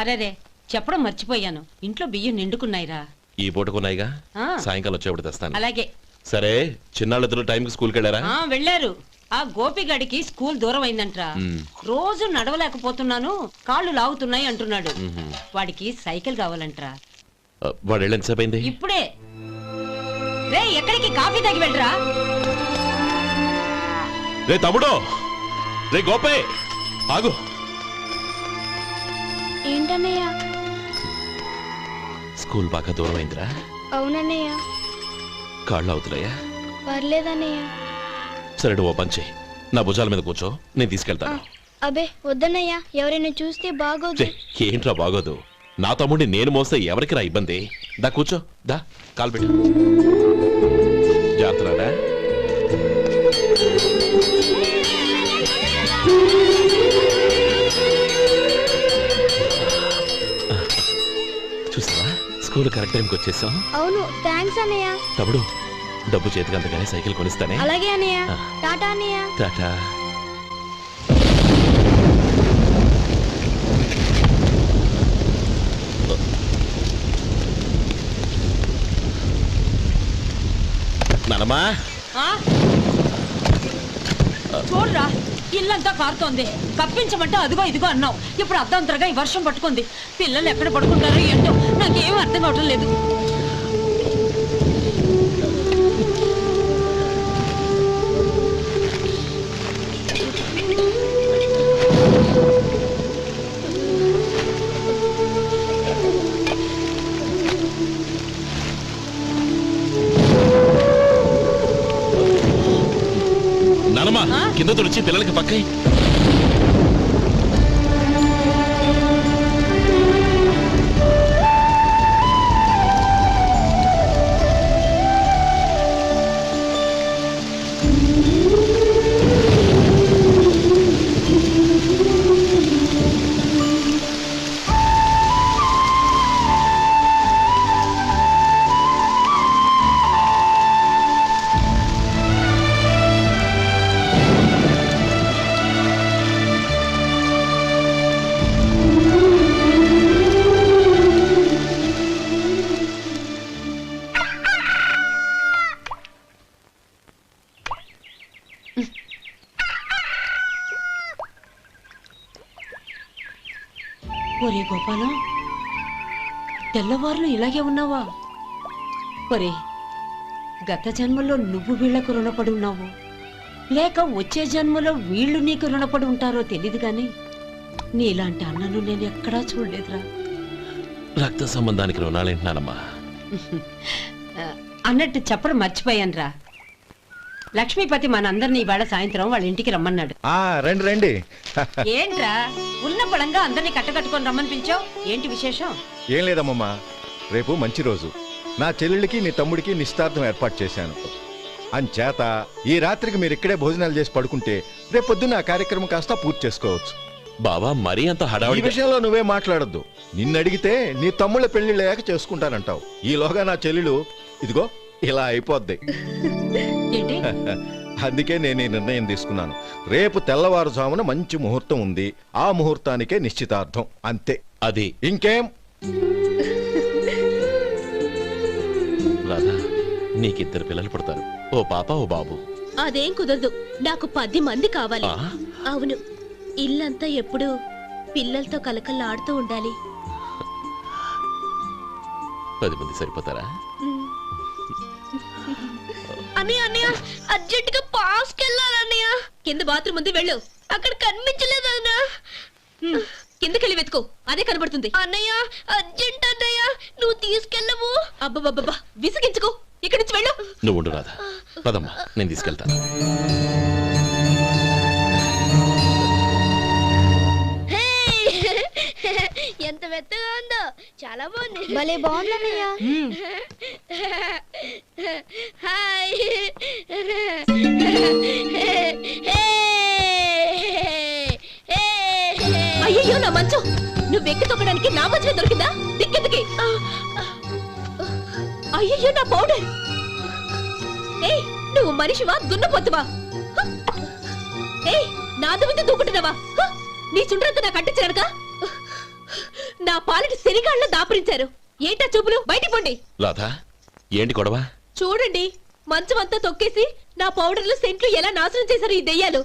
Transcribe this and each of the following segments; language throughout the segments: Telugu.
అరేరే చెప్పడం మర్చిపోయాను, ఇంట్లో బియ్యం నిండుకున్నాయిరా. ఈ పూటకున్నాయిగా, సాయంకాలం వచ్చేప్పుడు తెస్తాను. అలాగే. సరే, చిన్నాళ్ళిద్దరు టైంకి స్కూల్కి వెళ్ళారా? వెళ్ళారు. ఆ గోపిగడికి స్కూల్ దూరం అయిందంట్రా. రోజు నడవలేకపోతున్నాను, కాళ్ళు లాగుతున్నాయి అంటున్నాడు. వాడికి సైకిల్ కావాలంట్రా. వాడు వెళ్ళి ఎంతసేపు అయింది? ఇప్పుడే. రే ఎక్కడికి, కాఫీ తాగి వెళ్ళరా. రే తమ్ముడు, రే గోపే ఆగు. ఏంటన్నయ్య? స్కూల్ బాగా దూరం అయిందిరా. అవునన్నయ్య. కాళ్ళు అవుతున్నాయా? పర్లేదన్నయ్య. సరే ఓ పని చెయ్యి, నా భుజాల మీద కూర్చో, నేను తీసుకెళ్తాను. అబే వద్దన్నయ్య, ఎవరైనా చూస్తే బాగోదు. ఏంట్రా బాగోదు? నా తమ్ముడిని నేను మోస్తే ఎవరికి రా ఇబ్బంది? దా కూర్చో, దా కాలు పెట్టు. జాగ్రత్తరా. చూసావా, స్కూల్ కరెక్ట్ టైంకి వచ్చేసాం. అవును, థ్యాంక్స్ అన్నయ్య. తమ్ముడు, డబ్బు చేతికి అంతగానే సైకిల్ కొనిస్తానే. అలాగే అన్నయ్య. టాటా అన్నయ్య. టాటా. నానమ్మా, చూడరా ఇల్లంతా కారుతోంది. కప్పించమంటే అదిగో ఇదిగో అన్నావు, ఇప్పుడు అర్ధంతరగా ఈ వర్షం పట్టుకుంది. పిల్లలు ఎక్కడ పడుకుంటారో ఏంటో నాకేం అర్థం కావటం లేదు. నానమ్మా, కింద తుడిచి పిల్లలకి పక్కై. ఒరే గోపాలం, తెల్లవారులు ఇలాగే ఉన్నావా? ఒరే, గత జన్మలో నువ్వు వీళ్లకు రుణపడి ఉన్నావు, లేక వచ్చే జన్మలో వీళ్ళు నీకు రుణపడి ఉంటారో తెలీదు గాని నీలాంటి అన్నను నేను ఎక్కడా చూడలేదురా. రక్త సంబంధానికి రుణాలేంటున్నానమ్మా. అన్నట్టు చెప్పడం మర్చిపోయానురా. లక్ష్మీపతి మనందరినీ ఇవాళ సాయంత్రం వాళ్ళ ఇంటికి రమ్మన్నాడు. రండి రండి. ఏంట్రా ఉన్న పడంగా అందరినీ కట్టకట్టుకొని రమ్మని పిలిచావు, ఏంటి విశేషం? ఏం లేదమ్మమ్మా, రేపు మంచి రోజు. నా చెల్లెళ్ళకి నీ తమ్ముడికి నిశ్చితార్థం ఏర్పాటు చేశాను. అంచేత ఈ రాత్రికి మీరు ఇక్కడే భోజనాలు చేసి పడుకుంటే రేపు పొద్దున్న ఆ కార్యక్రమం కాస్త పూర్తి చేసుకోవచ్చు. బావా, మరీ అంత హడావుడి విషయంలో నువ్వే మాట్లాడొద్దు. నిన్ను అడిగితే నీ తమ్ముళ్ళ పెళ్లిళ్ళయ్యాక చేసుకుంటానంటావు. ఈలోగా నా చెల్లెలు ఇదిగో ఇలా అయిపోద్ది. అందుకే నేను ఈ నిర్ణయం తీసుకున్నాను. రేపు తెల్లవారుజామున మంచి ముహూర్తం ఉంది, ఆ ముహూర్తానికే నిశ్చితార్థం, అంతే. అది ఇంకేం? రాధా, నీకిద్దరు పిల్లలు పుడతారు, ఓ పాప ఓ బాబు. అదేం కుదరదు, నాకు 10 మంది కావాలి. అవును, ఇల్లంతా ఎప్పుడు పిల్లలతో కలకల్లాడుతూ ఉండాలి. 10 మంది సరిపోతారా? అన్నయ్య అన్నయ్య, అర్జెంట్ గా పాస్కి వెళ్ళాలన్నయ్య. కింద బాత్రూమ్ ఉంది, వెళ్ళు. అక్కడ కనిపించలేదు అన్న. కిందకెళ్ళి వెతుకో, అదే కనబడుతుంది. అన్నయ్య అర్జెంట్ అన్నయ్య, నువ్వు తీసుకెళ్ళవు. అబ్బబ్బబ్బా, విసిగించుకో, ఇక్కడి నుంచి వెళ్ళు. నువ్వు ఉండు రాధా, పదమ్మా, నేను తీసుకెళ్తాను. ఎంత మెత్తగా ఉందో, చాలా బాగుంది. భలే బాగుంది అన్నయ్య. హాయ్. అయ్యో నా మంచం, నువ్వు ఎక్కి తొక్కడానికి నా మంచమే దొరికిందా? దిక్కెందుకి? అయ్యో నా పౌడర్. ఏ నువ్వు మనిషివా దున్నపోతువా? ఏ నాదు మీద దూకుంటున్నావా? నీ చుండ్రంతా నాకు అంటించగలక? నా నా పాలిటి శనిగాళ్ళ దాపురించారు. ఏంటా చూపులు? బయటికి పోండి. రాధా, ఏంటి గొడవ? చూడండి, మంచమంతా తొక్కేసి నా పౌడర్లు సెంట్లు ఎలా నాశనం చేశారు ఈ దెయ్యాలు.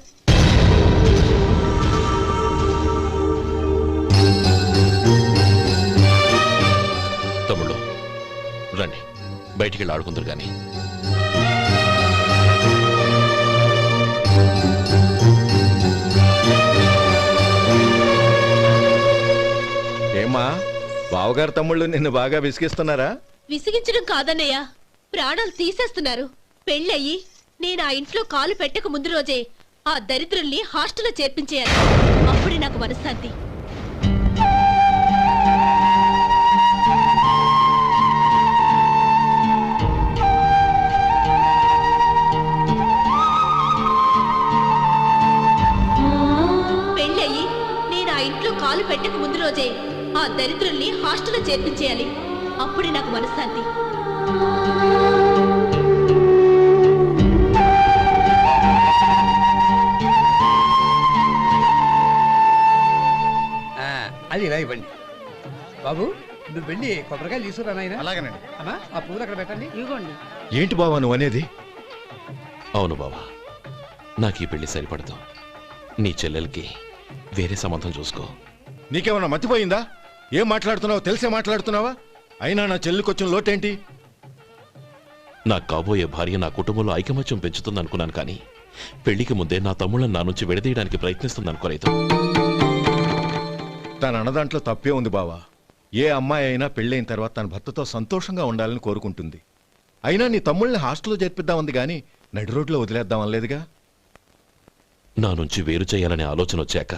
తమ్ముళ్ళు రండి, బయటికి వెళ్ళి ఆడుకుందరు గాని. ఏమ్మా, బావగారు తమ్ముళ్ళు నిన్ను బాగా విసిగిస్తున్నారా? విసిగించడం కాదన్నయ్య, ప్రాణాలు తీసేస్తున్నారు. పెళ్ళయి నేను ఆ ఇంట్లో కాలు పెట్టక ముందు రోజే ఆ దరిద్రుల్ని హాస్టల్లో చేర్పించేయాలి. అప్పుడే నాకు మనశ్శాంతి. పెళ్ళయి నేను ఆ ఇంట్లో కాలు పెట్టక ముందు రోజే ఆ దరిద్రుల్ని హాస్టల్లో చేర్పించేయాలి. అప్పుడే నాకు మనశ్శాంతి. అది ఇలా ఇవ్వండి బాబు. నువ్వు వెళ్ళి కొబ్బరికాయలు తీసుకురా నాయనా. అలాగేనండి. అమ్మా, ఆ పువ్వులు అక్కడ పెట్టండి. ఇవ్వండి. ఏంటి బావా నువ్వు అనేది? అవును బావా, నాకు ఈ పెళ్లి సరిపడదు. నీ చెల్లెలకి వేరే సంబంధం చూసుకో. నీకేమన్నా మతిపోయిందా? ఏం మాట్లాడుతున్నావో తెలిసే మాట్లాడుతున్నావా? అయినా నా చెల్లికొచ్చిన లోటేంటి? నా కాబోయే భార్య నా కుటుంబంలో ఐకమత్యం పెంచుతుంది అనుకున్నాను, కానీ పెళ్లికి ముందే నా తమ్ముళ్ళని నా నుంచి విడదీయడానికి ప్రయత్నిస్తుంది అనుకోలేదు. తన అన్నదాంట్లో తప్పే ఉంది బావా. ఏ అమ్మాయి అయినా పెళ్ళైన తర్వాత తన భర్తతో సంతోషంగా ఉండాలని కోరుకుంటుంది. అయినా నీ తమ్ముళ్ళని హాస్టల్లో చేర్పిద్దామంది కానీ నడి రోడ్లో వదిలేద్దాం అనలేదుగా. నా నుంచి వేరు చేయాలనే ఆలోచన వచ్చాక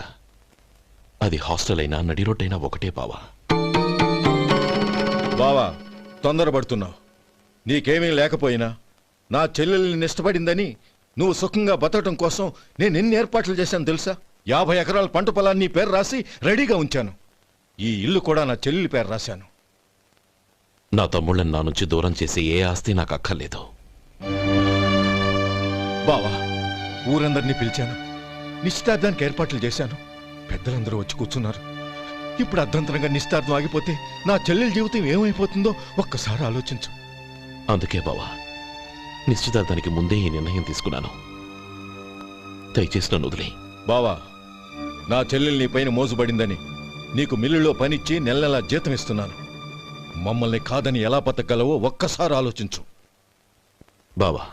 అది హాస్టల్ అయినా నడి రోడ్డైనా ఒకటే బావా. బావా, తొందరపడుతున్నావు. నీకేమీ లేకపోయినా నా చెల్లెల్ని ఇష్టపడిందని నువ్వు సుఖంగా బతకటం కోసం నేను ఎన్ని ఏర్పాట్లు చేశాను తెలుసా? 50 ఎకరాల పంట పొలాన్ని నీ పేరు రాసి రెడీగా ఉంచాను. ఈ ఇల్లు కూడా నా చెల్లెలి పేరు రాశాను. నా తమ్ముళ్ళని నా నుంచి దూరం చేసే ఏ ఆస్తి నాకు అక్కర్లేదు. బావా, ఊరందరినీ పిలిచాను, నిశ్చితార్థానికి ఏర్పాట్లు చేశాను. పెద్దలందరూ వచ్చి కూర్చున్నారు. ఇప్పుడు అర్ధంతరంగా నిశ్చితార్థం ఆగిపోతే నా చెల్లెలి జీవితం ఏమైపోతుందో ఒక్కసారి ఆలోచించు. అందుకే బావా, నిశ్చితార్థానికి ముందే ఈ నిర్ణయం తీసుకున్నాను. దయచేసి నన్ను వదిలే. బావా, నా చెల్లెలు నీ పైన మోసుబడిందని నీకు మిల్లులో పనిచ్చి నెల నెలా జీతం ఇస్తున్నాను. మమ్మల్ని కాదని ఎలా బతకగలవో ఒక్కసారి ఆలోచించు. బావా,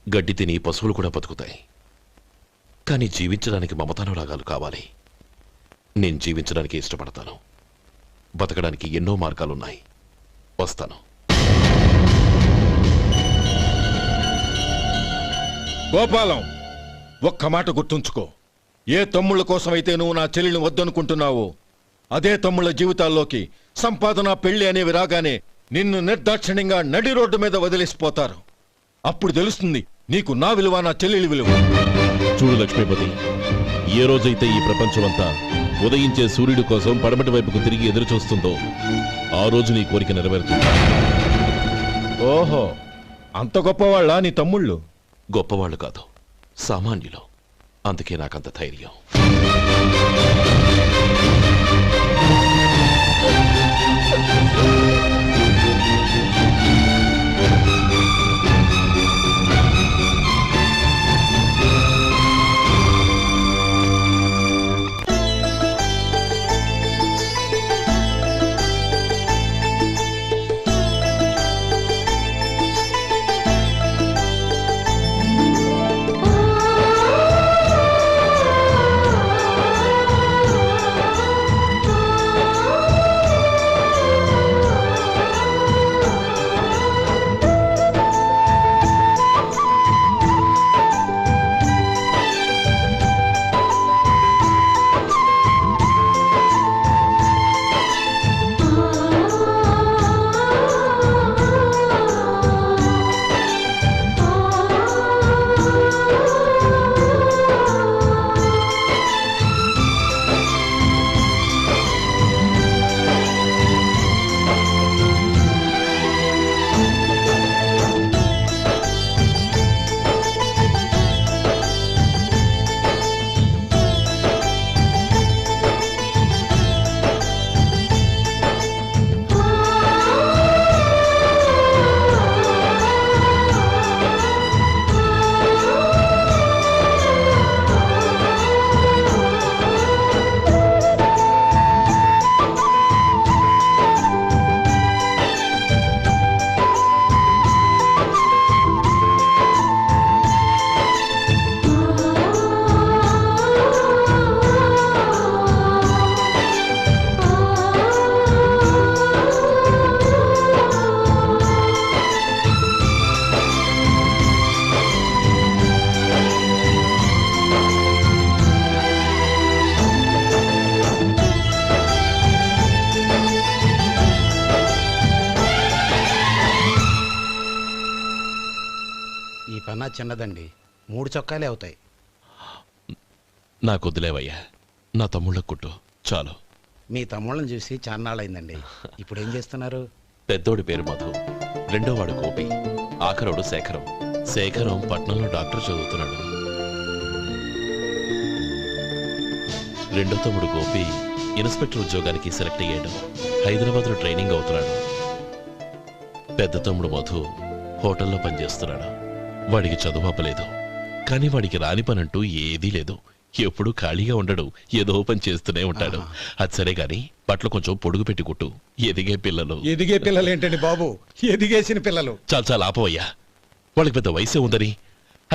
గడ్డి తిని పశువులు కూడా బతుకుతాయి, కానీ జీవించడానికి మమతానురాగాలు కావాలి. నేను జీవించడానికి ఇష్టపడతాను. బతకడానికి ఎన్నో మార్గాలున్నాయి. వస్తాను. గోపాలం, ఒక్క మాట గుర్తుంచుకో. ఏ తమ్ముళ్ళ కోసమైతే నువ్వు నా చెల్లిని వద్దనుకుంటున్నావో అదే తమ్ముళ్ళ జీవితాల్లోకి సంపాదన, పెళ్లి అనేవి రాగానే నిన్ను నిర్దాక్షిణ్యంగా నడి రోడ్డు మీద వదిలేసిపోతారు. అప్పుడు తెలుస్తుంది నీకు నా విలువ, నా చెల్లెలి విలువ. చూడు లక్ష్మీపతి, ఏ రోజైతే ఈ ప్రపంచమంతా ఉదయించే సూర్యుడి కోసం పడమటి వైపుకు తిరిగి ఎదురు చూస్తుందో ఆ రోజు నీ కోరిక నెరవేరుతుంది. ఓహో, అంత గొప్పవాళ్ళ నీ తమ్ముళ్ళు? గొప్పవాళ్ళు కాదు, సామాన్యులు. అందుకే నాకంత ధైర్యం. చిన్నదండి, 3 చొక్కాలే అవుతాయి. నాకు వదిలేవయ్యా, నా తమ్ముళ్ళ కుట్టు చాలు. మీ తమ్ముళ్ళని చూసి చాన్నాళ్ళైందండి. ఇప్పుడు ఏం చేస్తున్నారు? పెద్దోడి పేరు మధు, రెండోవాడు గోపి, ఆఖరోడు శేఖరం. శేఖరం పట్నంలో డాక్టర్ చదువుతున్నాడు. రెండో తమ్ముడు గోపి ఇన్స్పెక్టర్ ఉద్యోగానికి సెలెక్ట్ అయ్యాడు, హైదరాబాద్లో ట్రైనింగ్ అవుతున్నాడు. పెద్ద తమ్ముడు మధు హోటల్లో పనిచేస్తున్నాడు. వాడికి చదువు అప్పలేదు, కానీ వాడికి రాని పనంటూ ఏదీ లేదు. ఎప్పుడూ ఖాళీగా ఉండడు, ఏదో పని చేస్తూనే ఉంటాడు. అది సరే గాని బట్టలు కొంచెం పొడుగు పెట్టి కుట్టు. ఎదిగే పిల్లలు. ఎదిగే పిల్లలు ఏంటండి బాబు, ఎదిగేసిన పిల్లలు. చాలా చాలా ఆపవయ్యా, వాళ్ళకి పెద్ద వయసే ఉందని.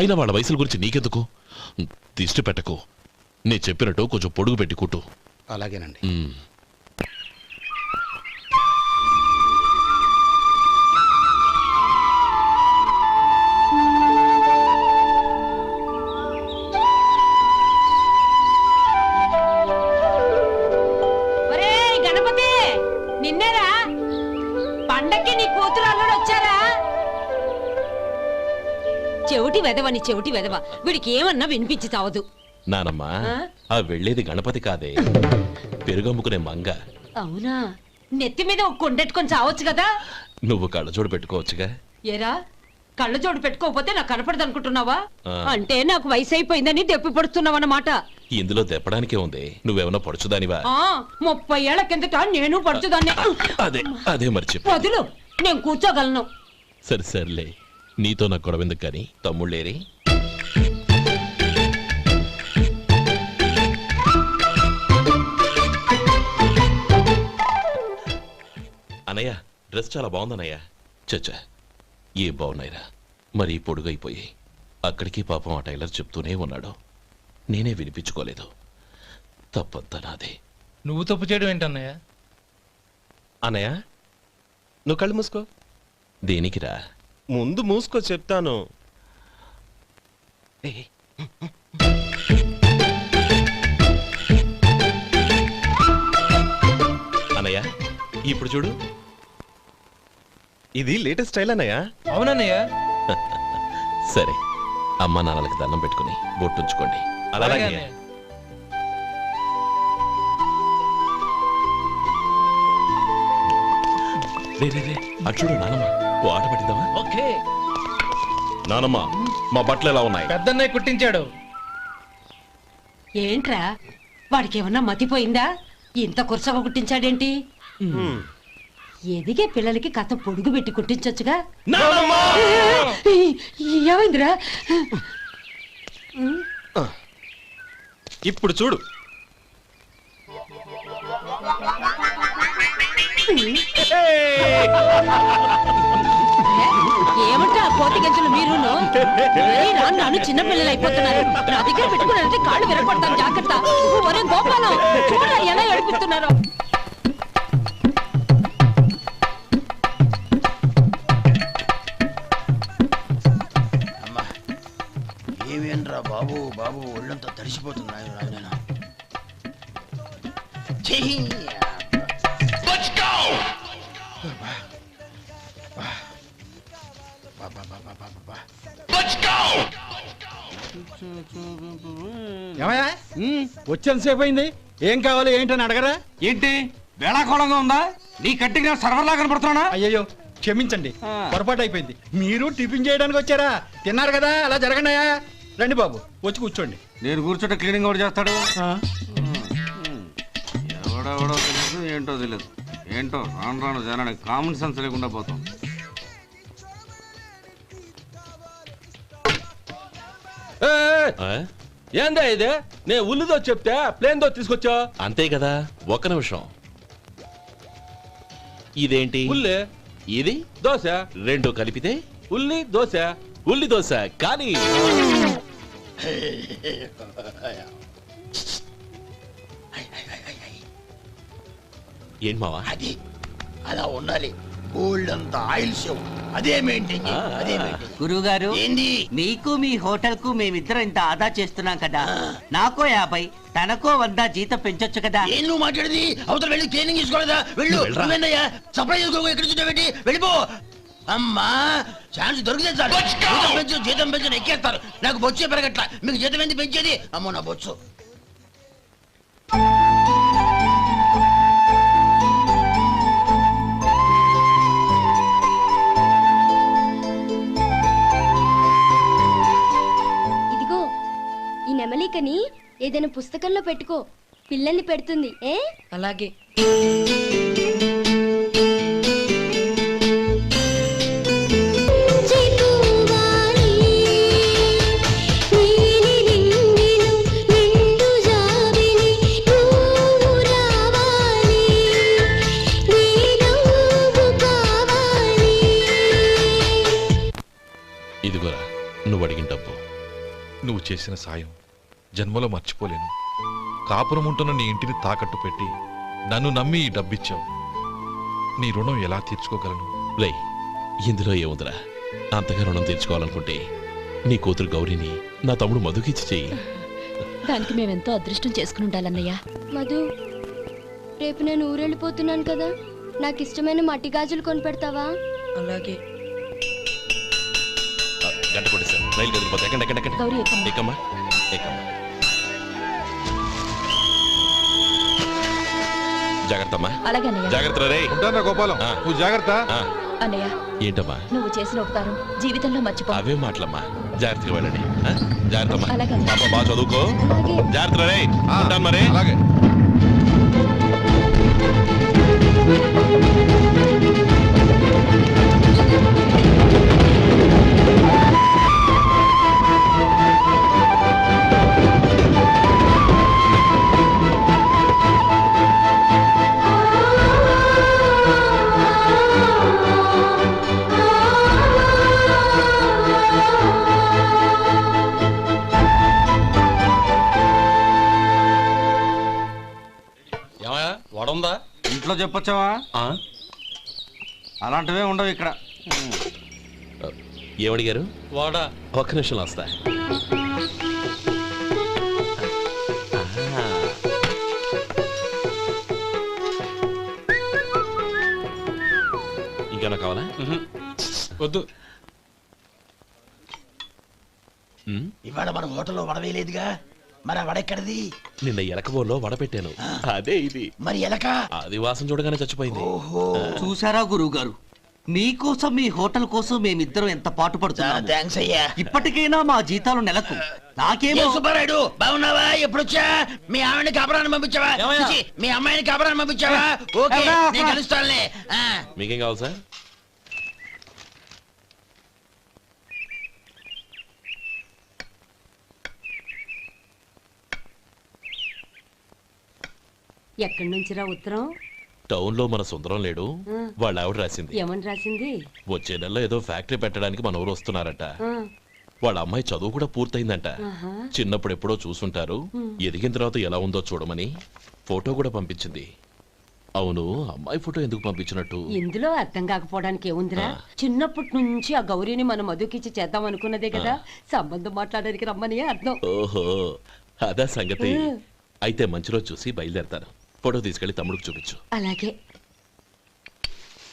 అయినా వాళ్ళ వయసుల గురించి నీకెందుకు? దిష్టి పెట్టకు. నేను చెప్పినట్టు కొంచెం పొడుగు పెట్టి కుట్టు. అలాగేనండి. నిన్నేరా పండక్కి నీ కూతురు అల్లుడు వచ్చారా? చెవిటి వెదవని చెవిటి వెదవ, వీడికి ఏమన్నా వినిపించి చావదు. నానమ్మా, ఆ వెళ్ళేది గణపతి కాదే, పెరుగమ్ముకునే మంగ. అవునా? నెత్తి మీద ఒక కొండెట్టుకొని చావచ్చు కదా. నువ్వు కళ్ళజోడు పెట్టుకోవచ్చుగా. ఏరా, కళ్ళజోడు పెట్టుకోకపోతే నాకు కనపడదు అనుకుంటున్నావా? అంటే నాకు వయసు అయిపోయిందని దెప్పి పడుతున్నావన్నమాట. ఇందులో దెప్పడానికే ఉంది. నువ్వేమన్నా పడుచుదానివా? 30 ఏళ్ల కిందట నేను పడుచుదాన్ని. అదే మరి చెప్పు. వదులు, నేను కూర్చోగలను. సరే సర్లే, నీతో నాకు గొడవ ఎందుకు కానీ. తమ్ముళ్ళేరి? అనయ్య, డ్రెస్ చాలా బాగుందన్నయ్య. చచ్చా, ఏ బాగున్నాయిరా, మరీ పొడుగైపోయి. అక్కడికి పాపం ఆ టైలర్ చెప్తూనే ఉన్నాడు, నేనే వినిపించుకోలేదు. తప్పంతా నాదే. నువ్వు తప్పు చేయడం ఏంటన్నయ్య? అన్నయ్య, నువ్వు కళ్ళు మూసుకో. దేనికిరా? ముందు మూసుకో చెప్తాను. అన్నయ్య, ఇప్పుడు చూడు. ఇది లేటెస్ట్ స్టైల్ అన్నయ్య. అవునన్నయ్య. సరే, అమ్మా నాన్నలకి దండం పెట్టుకుని బొట్టుంచుకోండి. అలాగే. అటు చూడు నానమ్మ, ఓ ఆట పట్టిద్దామా? ఓకే. నానమ్మ, మా బట్టలు ఎలా ఉన్నాయి? పెద్దన్నయ్య కుట్టించాడు. ఏంట్రా, వాడికి ఏమన్నా మతిపోయిందా? ఇంత కుర్చగా కుట్టించాడేంటి? ఎదిగే పిల్లలకి కథ పొడుగు పెట్టి కుట్టించొచ్చుగా. ఏమైందిరా? ఇప్పుడు చూడు. ఏమంటా కోతి గంజలు మీరు? నన్ను చిన్న పిల్లలు అయిపోతున్నారు. నా దగ్గర పెట్టుకున్నారంటే కాళ్ళు విరగొడతాను, జాగ్రత్త. ఒరే గోపాలం, చూడరా ఎలా ఏడిపిస్తున్నారో. ఏమేంట్రా బాబు, బాబు ఒళ్ళంతా తడిసిపోతున్నాయి. వచ్చేంతసేపు అయింది, ఏం కావాలి ఏంటని అడగరా? ఏంటి వేళాకోళంగా ఉందా? నీ కట్టిగా సర్వర్లా కనపడుతున్నా? అయ్యో క్షమించండి, పొరపాటు అయిపోయింది. మీరు టిఫిన్ చేయడానికి వచ్చారా? తిన్నారు కదా, అలా జరగండియా. రండి బాబు, వచ్చి కూర్చోండి. నేను కూర్చోట క్లీనింగ్ కూడా చేస్తాడు. ఎవడెవడో తెలియదు, ఏంటో తెలియదు. ఏంటో రాను రాను జనానికి కామన్ సెన్స్ లేకుండా పోతాం. ఏందా ఇదే? నేను ఉల్లిదో చెప్తే ప్లేన్ దో తీసుకొచ్చా. అంతే కదా. ఒక్క నిమిషం. ఇదేంటి? ఉల్లి. ఇది దోశ. రెండు కలిపితే ఉల్లి దోశ. ఉల్లి దోశ. కానీ ఏం మావా? అది అలా ఉండాలి. గోల్డ్ అంత ఆయిల్ షో అదే మెయింటైన్ అదే మెయింటైన్. గురువు గారు, ఏంది? మీకు మీ హోటల్ కు మేమిద్దరం ఇంత ఆదా చేస్తున్నాం కదా, నాకో 50 తనకో 100 జీతం పెంచొచ్చు కదా. ఏం నువ్వు మాట్లాడేది? అవతల వెళ్ళి ట్రైనింగ్ తీసుకోలేదా? వెళ్ళు. నువ్వేందయ్యా సప్లై చేసుకో, ఎక్కడ చూడబెట్టి వెళ్ళిపో. అమ్మా ఛాన్స్ దొరికితే చాలు జీతం పెంచు ఎక్కేస్తారు. నాకు బొచ్చే పెరగట్ల, మీకు జీతం ఎందుకు పెంచేది? అమ్మో నా బొచ్చు. ఇదిగో ఈ నెమలికని ఏదైనా పుస్తకంలో పెట్టుకో, పిల్లల్ని పెడుతుంది. అలాగే. ఇదిగోరా నువ్వు అడిగిన డబ్బు. నువ్వు చేసిన సాయం జన్మలో మర్చిపోలేను. కాపురం ఉంటున్న నీ ఇంటిని తాకట్టు పెట్టి నన్ను నమ్మి ఈ డబ్బిచ్చావు. నీ రుణం ఎలా తీర్చుకోగలను? రేయ్, ఇందులో ఏముందిరా? అంతగా రుణం తీర్చుకోవాలనుకుంటే నీ కూతురు గౌరీని నా తమ్ముడు మధుకిచ్చి చెయ్యి. దానికి మేమెంతో అదృష్టం చేసుకుని ఉండాలన్నయ్య. మధు, రేపు నేను ఊరెళ్ళిపోతున్నాను కదా, నాకు ఇష్టమైన మట్టి గాజులు కొని పెడతావా? అలాగే. గంట కొట్టేశాను, రైలు కదిలిపోతే ఎక్కమ్మా. జాగ్రత్తమ్మా. జాగ్రత్త రే. ఉంటానా గోపాలం, నువ్వు జాగ్రత్త. అన్నయ్య, ఏంటమ్మా నువ్వు చేసిన ఉపకారం జీవితంలో మర్చిపో. అవే మాటలమ్మా, జాగ్రత్తగా వెళ్ళండి. జాగ్రత్తమ్మా, పాప బాగా చదువుకో. జాగ్రత్త రే. ఉంటాను మరి. అలాగే. వడుందా? ఇంట్లో చెప్పొచ్చావా? అలాంటివే ఉండవు ఇక్కడ. ఏమడిగారు? వాడా. ఒక్క నిమిషంలో వస్తా. ఇంకేనా కావాలా? వద్దు. ఇవాళ మన హోటల్లో వడవేయలేదుగా, మరి ఆ వడ ఎక్కడిది? నిన్న ఎలకబోలో వడ పెట్టాను, అదే ఇది. మరి ఎలక? అది వాసన చూడగానే చచ్చిపోయింది. చూసారా గురువు గారు, మీకోసం మీ హోటల్ కోసం మేమిద్దరం ఎంత పాటు పడుతున్నాం. థాంక్స్ అయ్యా. ఇప్పటికైనా మా జీతాలు నెలకు నాకేమో. సుబ్బారాయుడు బాగున్నావా? ఎప్పుడొచ్చా? మీ ఆవిడని కబరాన్ని పంపించావా? మీ అమ్మాయిని కబరాన్ని పంపించావా? ఓకే, నేను కలుస్తానులే. మీకేం కావాలి సార్? ఎక్కడి నుంచిరా ఉత్తరం? టౌన్ లో మన సుందరం లేడు, వాళ్ళ ఆవిడ రాసింది. ఏమని రాసింది? వచ్చే నెలలో ఏదో ఫ్యాక్టరీ పెట్టడానికి మన ఊరు వస్తున్నారట. వాళ్ళ అమ్మాయి చదువు కూడా పూర్తయిందంట. చిన్నప్పుడు ఎప్పుడో చూసుంటారు, ఎదిగిన తర్వాత ఎలా ఉందో చూడమని ఫోటో కూడా పంపించింది. అవును, అమ్మాయి ఫోటో ఎందుకు పంపించినట్టు? ఇందులో అర్థం కాకపోవడానికి ఏముందిరా? చిన్నప్పటి నుంచి ఆ గౌరీని మనం మధుకిచ్చి చేద్దాం అనుకున్నదే కదా, సంబంధం మాట్లాడడానికి రమ్మని అర్థం. ఓహో, అదా సంగతి. అయితే మంచి రోజు చూసి బయలుదేరతాను. ఫోటో తీసుకెళ్లి తమ్ముడికి చూపించు. అలాగే.